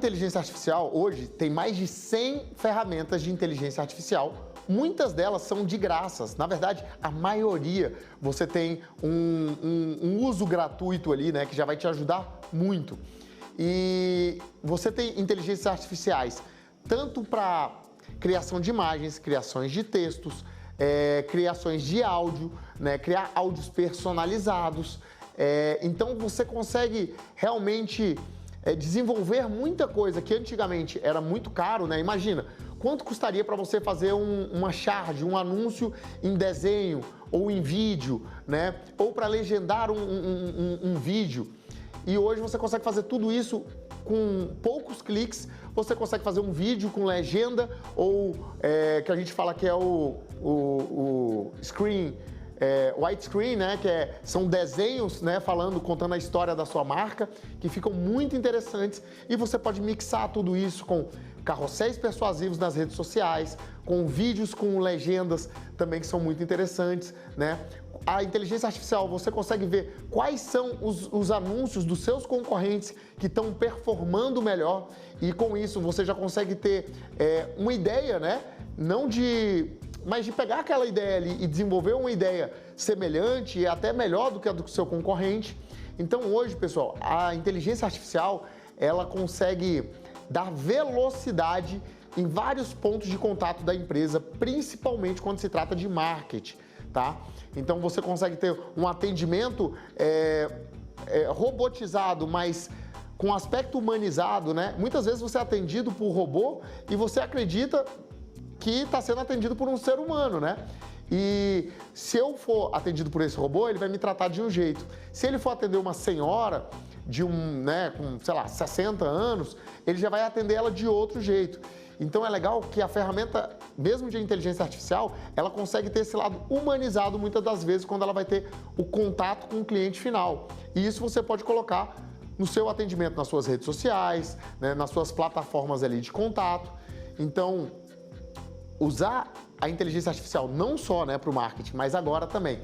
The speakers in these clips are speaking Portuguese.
inteligência artificial, hoje, tem mais de 100 ferramentas de inteligência artificial. Muitas delas são de graças. Na verdade, a maioria você tem um uso gratuito ali, né, que já vai te ajudar muito. E você tem inteligências artificiais tanto para criação de imagens, criações de textos, criações de áudio, né, criar áudios personalizados. Então você consegue realmente desenvolver muita coisa que antigamente era muito caro, né? Imagina, quanto custaria para você fazer uma charge, um anúncio em desenho ou em vídeo, né? Ou para legendar um vídeo. E hoje você consegue fazer tudo isso com poucos cliques. Você consegue fazer um vídeo com legenda ou que a gente fala que é o screen, widescreen, né, que são desenhos, né, contando a história da sua marca, que ficam muito interessantes, e você pode mixar tudo isso com carrosséis persuasivos nas redes sociais, com vídeos com legendas também que são muito interessantes, né? A inteligência artificial, você consegue ver quais são os anúncios dos seus concorrentes que estão performando melhor, e com isso você já consegue ter uma ideia, né, mas de pegar aquela ideia ali e desenvolver uma ideia semelhante e até melhor do que a do seu concorrente. Então hoje, pessoal, a inteligência artificial, ela consegue dar velocidade em vários pontos de contato da empresa, principalmente quando se trata de marketing, tá? Então você consegue ter um atendimento robotizado, mas com aspecto humanizado, né? Muitas vezes você é atendido por robô e você acredita que está sendo atendido por um ser humano, né? E se eu for atendido por esse robô, ele vai me tratar de um jeito. Se ele for atender uma senhora com, sei lá, 60 anos, ele já vai atender ela de outro jeito. Então é legal que a ferramenta, mesmo de inteligência artificial, ela consegue ter esse lado humanizado muitas das vezes quando ela vai ter o contato com o cliente final. E isso você pode colocar no seu atendimento nas suas redes sociais, né, nas suas plataformas ali de contato. Então, usar a inteligência artificial não só, né, para o marketing, mas agora também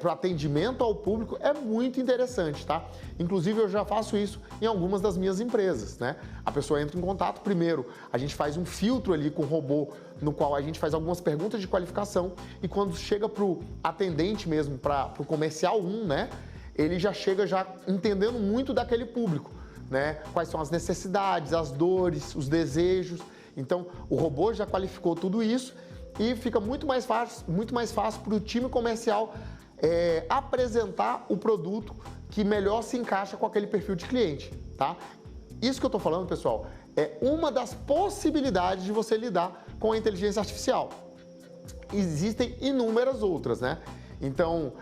para o atendimento ao público é muito interessante, tá? Inclusive eu já faço isso em algumas das minhas empresas, né? A pessoa entra em contato, primeiro a gente faz um filtro ali com o robô, no qual a gente faz algumas perguntas de qualificação, e quando chega para o atendente mesmo, para o comercial 1, né, ele já chega já entendendo muito daquele público, né? Quais são as necessidades, as dores, os desejos. Então, o robô já qualificou tudo isso e fica muito mais fácil para o time comercial apresentar o produto que melhor se encaixa com aquele perfil de cliente, tá? Isso que eu estou falando, pessoal, é uma das possibilidades de você lidar com a inteligência artificial. Existem inúmeras outras, né? Então,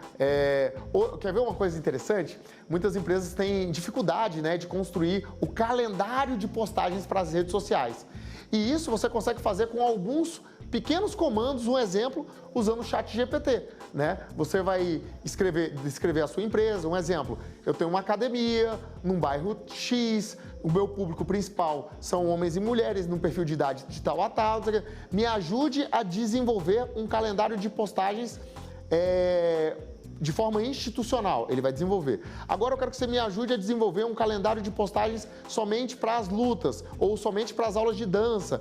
quer ver uma coisa interessante? Muitas empresas têm dificuldade, né, de construir o calendário de postagens para as redes sociais. E isso você consegue fazer com alguns pequenos comandos, um exemplo, usando o ChatGPT, né? Você vai descrever a sua empresa, um exemplo. Eu tenho uma academia num bairro X, o meu público principal são homens e mulheres, num perfil de idade de tal a tal. Me ajude a desenvolver um calendário de postagens de forma institucional, ele vai desenvolver. Agora eu quero que você me ajude a desenvolver um calendário de postagens somente para as lutas ou somente para as aulas de dança.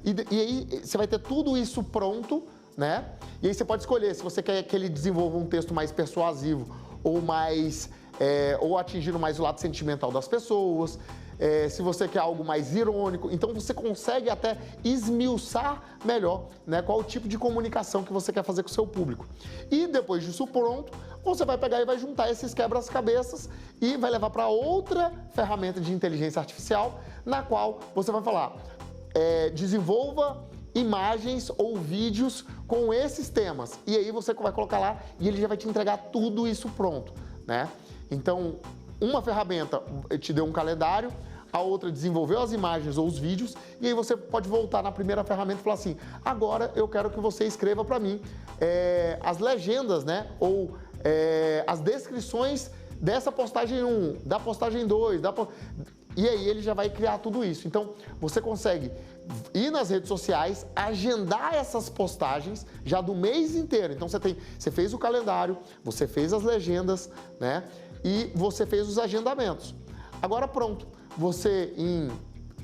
E aí você vai ter tudo isso pronto, né? E aí você pode escolher se você quer que ele desenvolva um texto mais persuasivo ou ou atingindo mais o lado sentimental das pessoas. Se você quer algo mais irônico, então você consegue até esmiuçar melhor, né, qual o tipo de comunicação que você quer fazer com o seu público. E depois disso pronto, você vai pegar e vai juntar esses quebra-cabeças e vai levar para outra ferramenta de inteligência artificial, na qual você vai falar, desenvolva imagens ou vídeos com esses temas. E aí você vai colocar lá e ele já vai te entregar tudo isso pronto, né? Então, uma ferramenta te deu um calendário, a outra desenvolveu as imagens ou os vídeos, e aí você pode voltar na primeira ferramenta e falar assim, agora eu quero que você escreva para mim as legendas, né? Ou as descrições dessa postagem 1, da postagem 2, e aí ele já vai criar tudo isso. Então, você consegue ir nas redes sociais, agendar essas postagens já do mês inteiro. Então, você fez o calendário, você fez as legendas, né? E você fez os agendamentos. Agora pronto, você em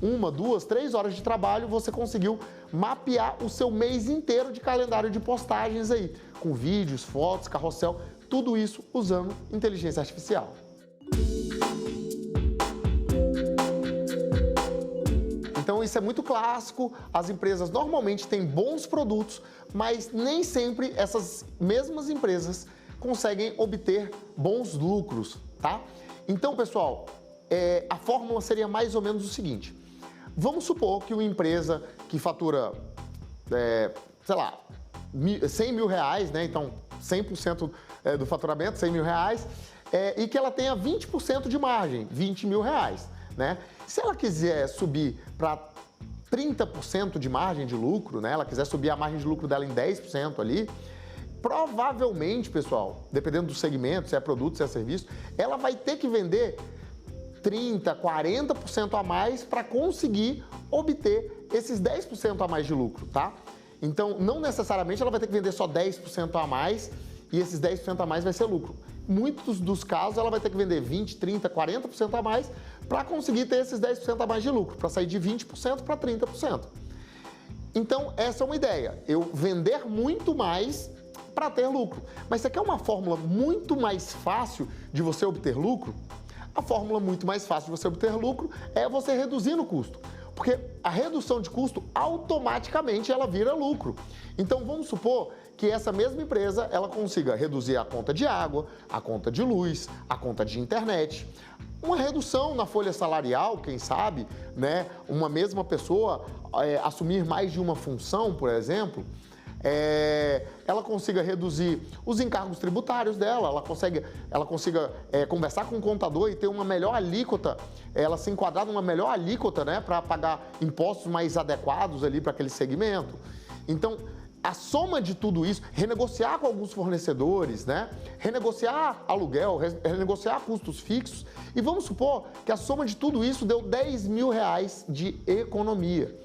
1, 2, 3 horas de trabalho, você conseguiu mapear o seu mês inteiro de calendário de postagens aí, com vídeos, fotos, carrossel, tudo isso usando inteligência artificial. Então isso é muito clássico, as empresas normalmente têm bons produtos, mas nem sempre essas mesmas empresas conseguem obter bons lucros, tá? Então, pessoal, a fórmula seria mais ou menos o seguinte: vamos supor que uma empresa que fatura, sei lá, 100 mil reais, né? Então 100% do faturamento, 100 mil reais, e que ela tenha 20% de margem, 20 mil reais, né? Se ela quiser subir para 30% de margem de lucro, né? Ela quiser subir a margem de lucro dela em 10% ali, provavelmente, pessoal, dependendo do segmento, se é produto, se é serviço, ela vai ter que vender 30%, 40% a mais para conseguir obter esses 10% a mais de lucro, tá? Então, não necessariamente ela vai ter que vender só 10% a mais e esses 10% a mais vai ser lucro. Muitos dos casos ela vai ter que vender 20%, 30%, 40% a mais para conseguir ter esses 10% a mais de lucro, para sair de 20% para 30%. Então, essa é uma ideia, eu vender muito mais para ter lucro. Mas você quer uma fórmula muito mais fácil de você obter lucro? A fórmula muito mais fácil de você obter lucro é você reduzindo o custo. Porque a redução de custo, automaticamente, ela vira lucro. Então, vamos supor que essa mesma empresa, ela consiga reduzir a conta de água, a conta de luz, a conta de internet. Uma redução na folha salarial, quem sabe, né? Uma mesma pessoa assumir mais de uma função, por exemplo, ela consiga reduzir os encargos tributários dela, ela consiga conversar com o contador e ter uma melhor alíquota, ela se enquadrar numa melhor alíquota, né, para pagar impostos mais adequados ali para aquele segmento. Então, a soma de tudo isso, renegociar com alguns fornecedores, né, renegociar aluguel, renegociar custos fixos, e vamos supor que a soma de tudo isso deu 10 mil reais de economia.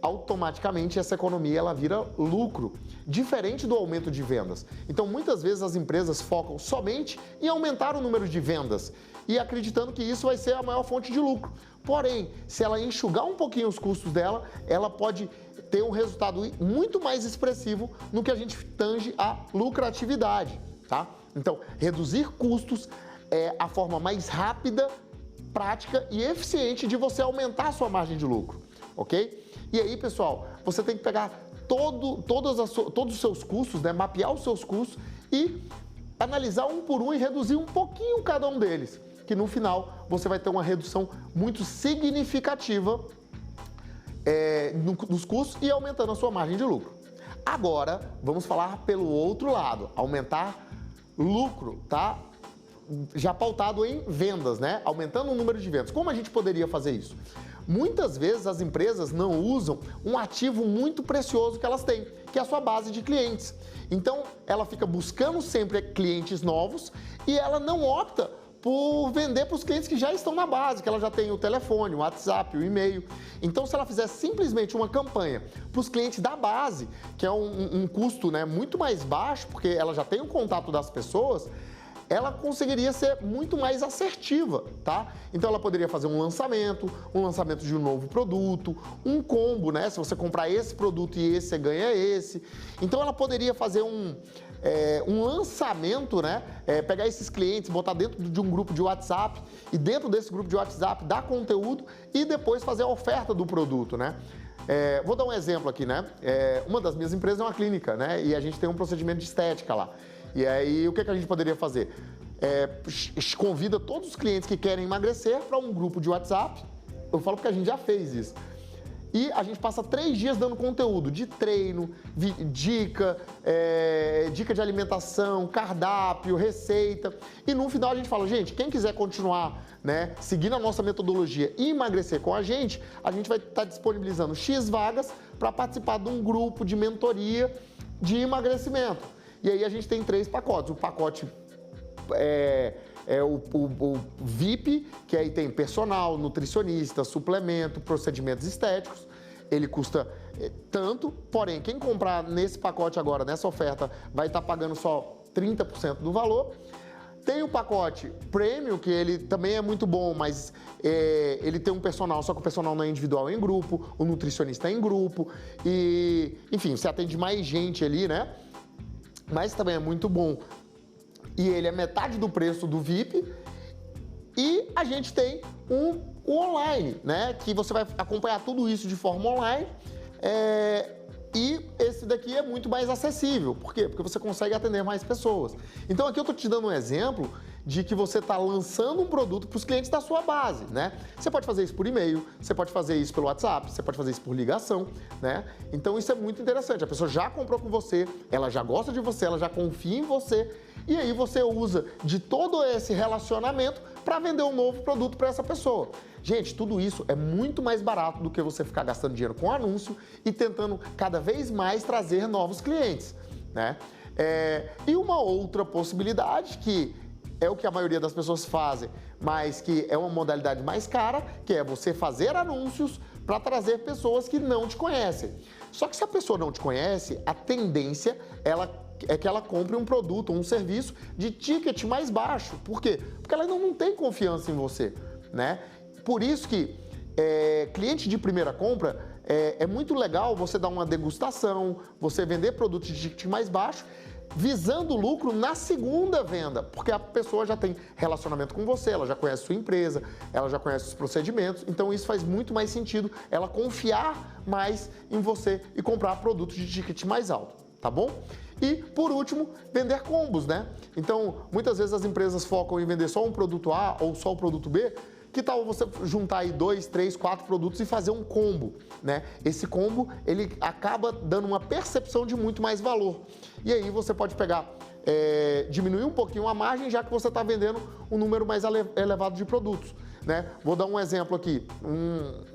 Automaticamente essa economia ela vira lucro, diferente do aumento de vendas. Então muitas vezes as empresas focam somente em aumentar o número de vendas e acreditando que isso vai ser a maior fonte de lucro. Porém, se ela enxugar um pouquinho os custos dela, ela pode ter um resultado muito mais expressivo no que a gente tange a lucratividade, tá? Então, reduzir custos é a forma mais rápida, prática e eficiente de você aumentar a sua margem de lucro, ok? E aí, pessoal, você tem que pegar todos os seus custos, né? Mapear os seus custos e analisar um por um e reduzir um pouquinho cada um deles, que no final você vai ter uma redução muito significativa nos custos e aumentando a sua margem de lucro. Agora, vamos falar pelo outro lado, aumentar lucro, tá? Já pautado em vendas, né? Aumentando o número de vendas. Como a gente poderia fazer isso? Muitas vezes as empresas não usam um ativo muito precioso que elas têm, que é a sua base de clientes. Então, ela fica buscando sempre clientes novos e ela não opta por vender para os clientes que já estão na base, que ela já tem o telefone, o WhatsApp, o e-mail. Então, se ela fizer simplesmente uma campanha para os clientes da base, que é um custo, né, muito mais baixo, porque ela já tem o contato das pessoas, ela conseguiria ser muito mais assertiva, tá? Então ela poderia fazer um lançamento de um novo produto, um combo, né? Se você comprar esse produto e esse, você ganha esse. Então ela poderia fazer um lançamento, né? Pegar esses clientes, botar dentro de um grupo de WhatsApp e dentro desse grupo de WhatsApp dar conteúdo e depois fazer a oferta do produto, né? Vou dar um exemplo aqui, né? Uma das minhas empresas é uma clínica, né? E a gente tem um procedimento de estética lá. E aí, o que a gente poderia fazer? Convida todos os clientes que querem emagrecer para um grupo de WhatsApp. Eu falo porque a gente já fez isso. E a gente passa 3 dias dando conteúdo de treino, dica de alimentação, cardápio, receita. E no final a gente fala, gente, quem quiser continuar, né, seguindo a nossa metodologia e emagrecer com a gente vai estar disponibilizando X vagas para participar de um grupo de mentoria de emagrecimento. E aí a gente tem 3 pacotes. O pacote o VIP, que aí tem personal, nutricionista, suplemento, procedimentos estéticos. Ele custa tanto, porém, quem comprar nesse pacote agora, nessa oferta, vai estar pagando só 30% do valor. Tem o pacote Premium, que ele também é muito bom, mas ele tem um personal, só que o personal não é individual, é em grupo, o nutricionista é em grupo, e enfim, você atende mais gente ali, né? Mas também é muito bom. E ele é metade do preço do VIP. E a gente tem o online, né? Que você vai acompanhar tudo isso de forma online. E esse daqui é muito mais acessível. Por quê? Porque você consegue atender mais pessoas. Então aqui eu estou te dando um exemplo de que você está lançando um produto para os clientes da sua base, né? Você pode fazer isso por e-mail, você pode fazer isso pelo WhatsApp, você pode fazer isso por ligação, né? Então isso é muito interessante. A pessoa já comprou com você, ela já gosta de você, ela já confia em você, e aí você usa de todo esse relacionamento para vender um novo produto para essa pessoa. Gente, tudo isso é muito mais barato do que você ficar gastando dinheiro com anúncio e tentando cada vez mais trazer novos clientes, né? E uma outra possibilidade que é o que a maioria das pessoas fazem, mas que é uma modalidade mais cara, que é você fazer anúncios para trazer pessoas que não te conhecem. Só que se a pessoa não te conhece, a tendência é que ela compre um produto ou um serviço de ticket mais baixo. Por quê? Porque ela não tem confiança em você, né? Por isso que cliente de primeira compra é muito legal você dar uma degustação, você vender produtos de ticket mais baixo, visando lucro na segunda venda, porque a pessoa já tem relacionamento com você, ela já conhece sua empresa, ela já conhece os procedimentos, então isso faz muito mais sentido ela confiar mais em você e comprar produtos de ticket mais alto, tá bom? E, por último, vender combos, né? Então, muitas vezes as empresas focam em vender só um produto A ou só o produto B. Que tal você juntar aí 2, 3, 4 produtos e fazer um combo, né? Esse combo, ele acaba dando uma percepção de muito mais valor. E aí você pode pegar, diminuir um pouquinho a margem, já que você está vendendo um número mais elevado de produtos, né? Vou dar um exemplo aqui,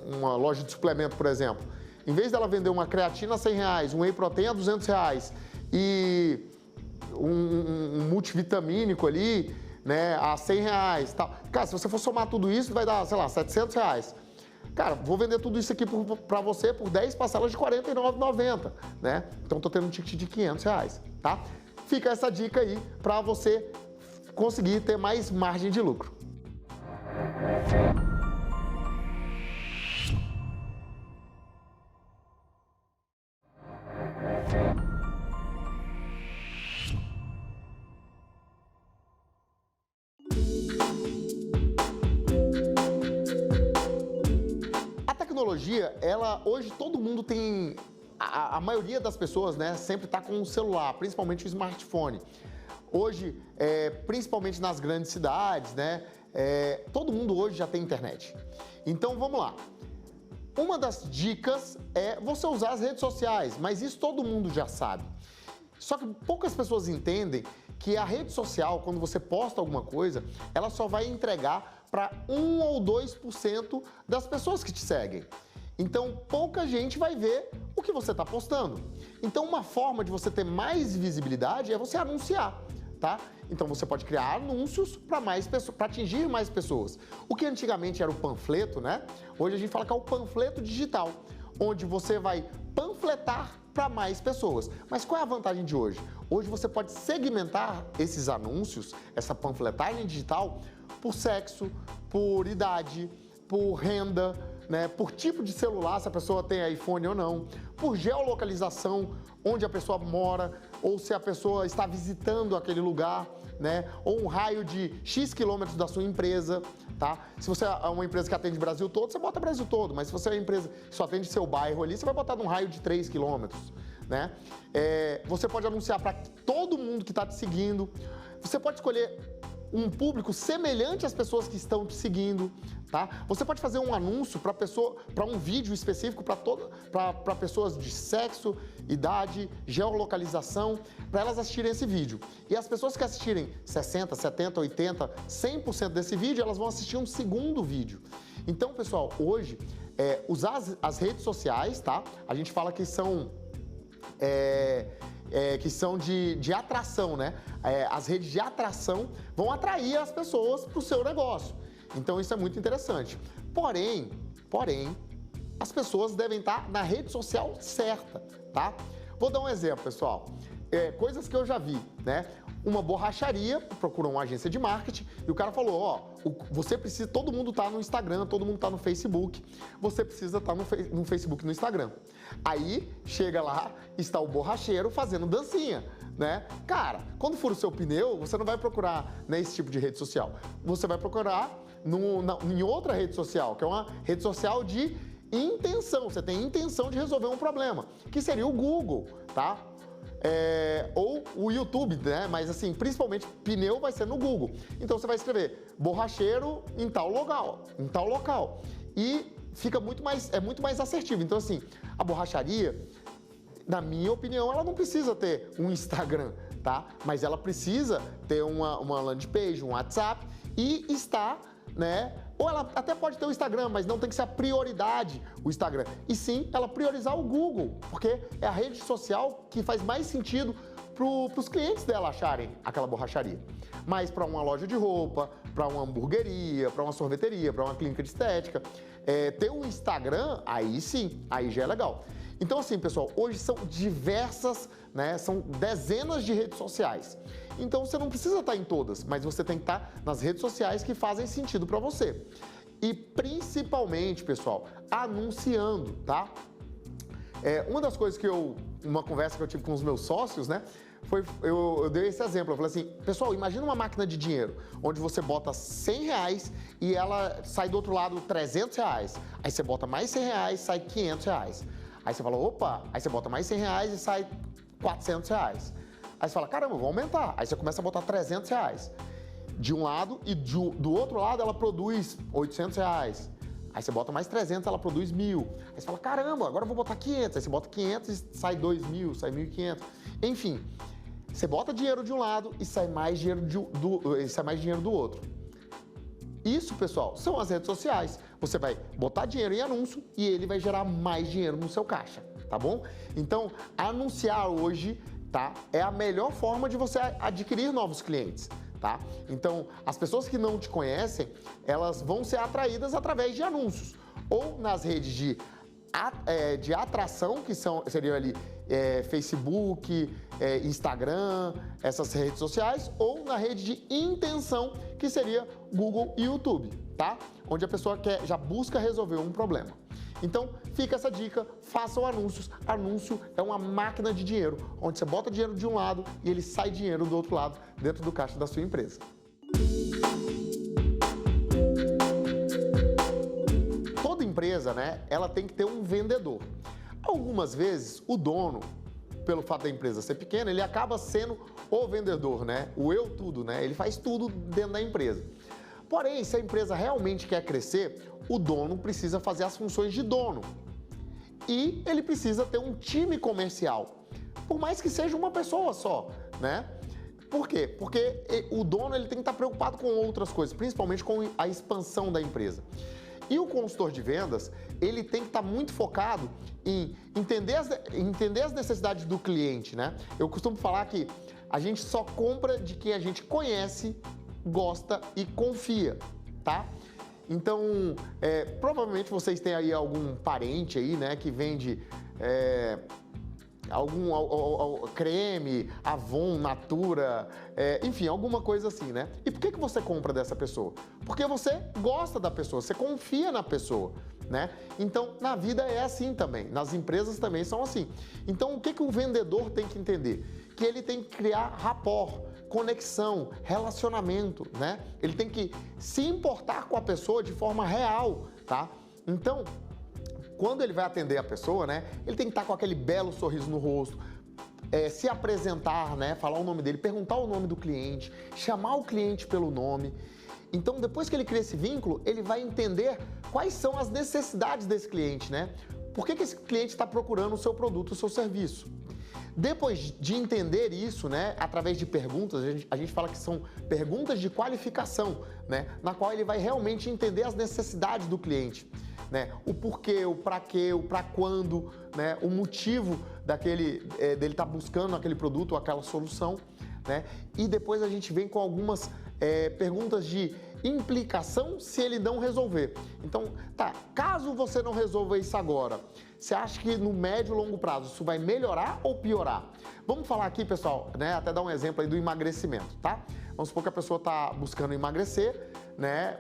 uma loja de suplemento, por exemplo. Em vez dela vender uma creatina a R$100, um whey protein a R$200 e um multivitamínico ali, né, a R$100, tal. Cara, se você for somar tudo isso, vai dar, sei lá, R$700. Cara, vou vender tudo isso aqui para você por 10 parcelas de R$ 49,90, né? Então, tô tendo um ticket de R$500, tá? Fica essa dica aí para você conseguir ter mais margem de lucro. Tecnologia, hoje todo mundo tem, a maioria das pessoas, né, sempre está com um celular, principalmente o smartphone. Hoje, principalmente nas grandes cidades, né, todo mundo hoje já tem internet. Então, vamos lá. Uma das dicas é você usar as redes sociais, mas isso todo mundo já sabe. Só que poucas pessoas entendem que a rede social, quando você posta alguma coisa, ela só vai entregar para 1 ou 2% das pessoas que te seguem. Então, pouca gente vai ver o que você está postando. Então, uma forma de você ter mais visibilidade é você anunciar, tá? Então, você pode criar anúncios para atingir mais pessoas. O que antigamente era o panfleto, né? Hoje a gente fala que é o panfleto digital, onde você vai panfletar para mais pessoas. Mas qual é a vantagem de hoje? Hoje você pode segmentar esses anúncios, essa panfletagem digital, por sexo, por idade, por renda, né, por tipo de celular, se a pessoa tem iPhone ou não, por geolocalização, onde a pessoa mora, ou se a pessoa está visitando aquele lugar, né, ou um raio de X quilômetros da sua empresa, tá? Se você é uma empresa que atende o Brasil todo, você bota o Brasil todo, mas se você é uma empresa que só atende seu bairro ali, você vai botar num raio de 3 quilômetros, né? Você pode anunciar para todo mundo que está te seguindo, você pode escolher um público semelhante às pessoas que estão te seguindo, tá? Você pode fazer um anúncio para um vídeo específico para pessoas de sexo, idade, geolocalização, para elas assistirem esse vídeo. E as pessoas que assistirem 60, 70, 80, 100% desse vídeo, elas vão assistir um segundo vídeo. Então, pessoal, hoje, usar as redes sociais, tá? A gente fala que são de atração, né? As redes de atração vão atrair as pessoas para o seu negócio. Então, isso é muito interessante. Porém, as pessoas devem estar na rede social certa, tá? Vou dar um exemplo, pessoal. coisas que eu já vi, né? Uma borracharia procurou uma agência de marketing e o cara falou, ó, você precisa, todo mundo tá no Instagram, todo mundo tá no Facebook, você precisa estar no Facebook e no Instagram. Aí, chega lá, está o borracheiro fazendo dancinha, né? Cara, quando for o seu pneu, você não vai procurar nesse tipo de rede social. Você vai procurar em outra rede social, que é uma rede social de intenção. Você tem intenção de resolver um problema, que seria o Google, tá? Ou o YouTube, né? Mas assim, principalmente pneu vai ser no Google. Então você vai escrever borracheiro em tal local. E fica muito mais assertivo. Então assim, a borracharia, na minha opinião, ela não precisa ter um Instagram, tá? Mas ela precisa ter uma landing page, um WhatsApp e estar, né? Ou ela até pode ter o Instagram, mas não tem que ser a prioridade o Instagram. E sim, ela priorizar o Google, porque é a rede social que faz mais sentido para os clientes dela acharem aquela borracharia. Mas para uma loja de roupa, para uma hamburgueria, para uma sorveteria, para uma clínica de estética, ter um Instagram, aí sim, aí já é legal. Então assim, pessoal, hoje são diversas, né, são dezenas de redes sociais. Então você não precisa estar em todas, mas você tem que estar nas redes sociais que fazem sentido para você. E principalmente, pessoal, anunciando, tá? Uma das coisas uma conversa que eu tive com os meus sócios, né, eu dei esse exemplo. Eu falei assim, pessoal, imagina uma máquina de dinheiro, onde você bota R$100 e ela sai do outro lado R$300. Aí você bota mais R$100, sai R$500. Aí você fala, opa, aí você bota mais R$100 e sai R$400. Aí você fala, caramba, vou aumentar. Aí você começa a botar R$300 de um lado e do outro lado ela produz R$800. Aí você bota mais 300, ela produz 1.000. Aí você fala, caramba, agora eu vou botar 500. Aí você bota 500 e sai 2.000, sai 1.500. Enfim, você bota dinheiro de um lado e sai mais dinheiro do outro. Isso, pessoal, são as redes sociais. Você vai botar dinheiro em anúncio e ele vai gerar mais dinheiro no seu caixa, tá bom? Então, anunciar hoje, tá? É a melhor forma de você adquirir novos clientes, tá? Então, as pessoas que não te conhecem, elas vão ser atraídas através de anúncios ou nas redes de atração, que seriam ali Facebook, Instagram, essas redes sociais, ou na rede de intenção, que seria Google e YouTube, tá? Onde a pessoa já busca resolver um problema. Então, fica essa dica, façam anúncios. Anúncio é uma máquina de dinheiro, onde você bota dinheiro de um lado e ele sai dinheiro do outro lado, dentro do caixa da sua empresa. Toda empresa, né, ela tem que ter um vendedor. Algumas vezes, o dono, pelo fato da empresa ser pequena, ele acaba sendo o vendedor, né? O eu tudo, né? Ele faz tudo dentro da empresa. Porém, se a empresa realmente quer crescer, o dono precisa fazer as funções de dono. E ele precisa ter um time comercial, por mais que seja uma pessoa só, né? Por quê? Porque o dono ele tem que estar preocupado com outras coisas, principalmente com a expansão da empresa. E o consultor de vendas, ele tem que estar muito focado em entender as necessidades do cliente, né? Eu costumo falar que a gente só compra de quem a gente conhece, gosta e confia, tá? Então, provavelmente vocês têm aí algum parente aí, né, que vende algum creme, Avon, Natura, enfim, alguma coisa assim, né? E por que você compra dessa pessoa? Porque você gosta da pessoa, você confia na pessoa, né? Então, na vida é assim também, nas empresas também são assim. Então, o que o vendedor tem que entender? Que ele tem que criar rapport, conexão, relacionamento, né? Ele tem que se importar com a pessoa de forma real, tá? Então, quando ele vai atender a pessoa, né, ele tem que estar com aquele belo sorriso no rosto, se apresentar, né, falar o nome dele, perguntar o nome do cliente, chamar o cliente pelo nome. Então, depois que ele cria esse vínculo, ele vai entender quais são as necessidades desse cliente, né? Por que esse cliente está procurando o seu produto, o seu serviço? Depois de entender isso, né, através de perguntas, a gente fala que são perguntas de qualificação, né, na qual ele vai realmente entender as necessidades do cliente, né, o porquê, o para quê, o para quando, né, o motivo dele estar buscando aquele produto ou aquela solução, né, e depois a gente vem com algumas perguntas de implicação se ele não resolver. Então, tá, caso você não resolva isso agora, você acha que no médio e longo prazo isso vai melhorar ou piorar? Vamos falar aqui, pessoal, né, até dar um exemplo aí do emagrecimento, tá? Vamos supor que a pessoa está buscando emagrecer, né,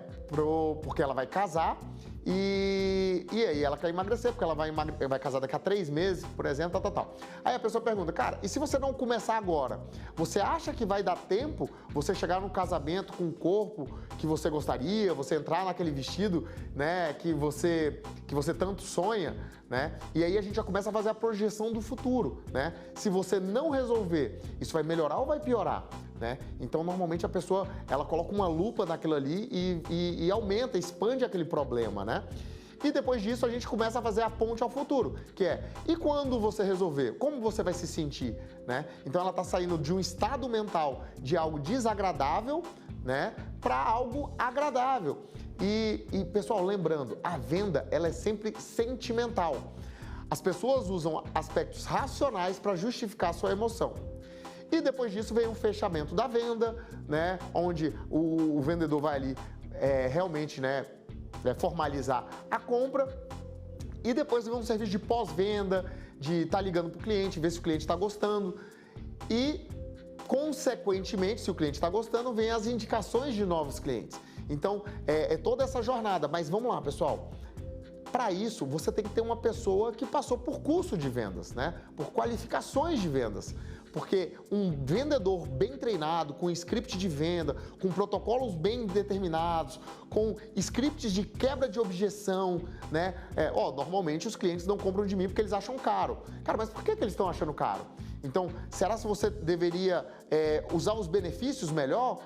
porque ela vai casar e aí ela quer emagrecer, porque ela vai casar daqui a 3 meses, por exemplo, tal. Aí a pessoa pergunta, cara, e se você não começar agora, você acha que vai dar tempo você chegar no casamento com o corpo que você gostaria, você entrar naquele vestido, né, que você tanto sonha, né? E aí a gente já começa a fazer a projeção do futuro, né? Se você não resolver, isso vai melhorar ou vai piorar? Né? Então, normalmente a pessoa ela coloca uma lupa naquilo ali e aumenta, expande aquele problema, né? E depois disso a gente começa a fazer a ponte ao futuro, que é, e quando você resolver, como você vai se sentir, né? Então ela está saindo de um estado mental de algo desagradável, né, para algo agradável. E pessoal, lembrando, a venda ela é sempre sentimental. As pessoas usam aspectos racionais para justificar a sua emoção. E depois disso vem o fechamento da venda, né, onde o vendedor vai ali realmente, né, formalizar a compra. E depois vem um serviço de pós-venda, de estar ligando para o cliente, ver se o cliente está gostando. E, consequentemente, se o cliente está gostando, vem as indicações de novos clientes. Então, é toda essa jornada. Mas vamos lá, pessoal. Para isso, você tem que ter uma pessoa que passou por curso de vendas, né? Por qualificações de vendas. Porque um vendedor bem treinado, com script de venda, com protocolos bem determinados, com scripts de quebra de objeção, né? Normalmente os clientes não compram de mim porque eles acham caro. Cara, mas por que eles estão achando caro? Então, será que você deveria usar os benefícios melhor?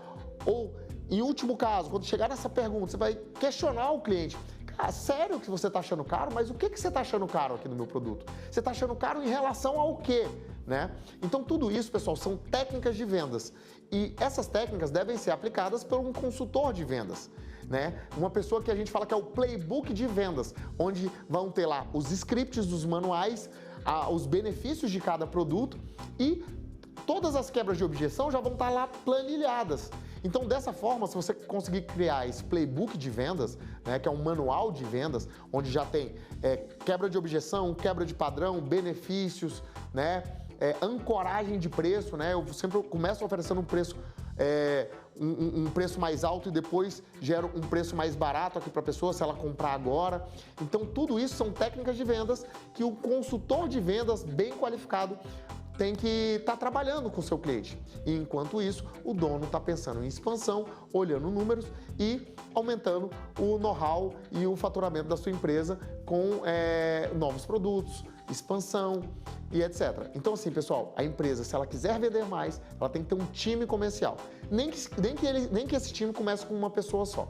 Ou, em último caso, quando chegar nessa pergunta, você vai questionar o cliente. Ah, sério que você está achando caro? Mas o que você está achando caro aqui no meu produto? Você está achando caro em relação ao quê? Né? Então, tudo isso, pessoal, são técnicas de vendas. E essas técnicas devem ser aplicadas por um consultor de vendas. Né? Uma pessoa que a gente fala que é o playbook de vendas, onde vão ter lá os scripts dos manuais, os benefícios de cada produto e todas as quebras de objeção já vão estar lá planilhadas. Então, dessa forma, se você conseguir criar esse playbook de vendas, né, que é um manual de vendas, onde já tem quebra de objeção, quebra de padrão, benefícios, né, ancoragem de preço, né? Eu sempre começo oferecendo um preço, um preço mais alto e depois gero um preço mais barato aqui para a pessoa, se ela comprar agora. Então, tudo isso são técnicas de vendas que o consultor de vendas bem qualificado tem que estar trabalhando com o seu cliente. E enquanto isso, o dono está pensando em expansão, olhando números e aumentando o know-how e o faturamento da sua empresa com novos produtos, expansão e etc. Então assim, pessoal, a empresa, se ela quiser vender mais, ela tem que ter um time comercial. Nem que esse time comece com uma pessoa só.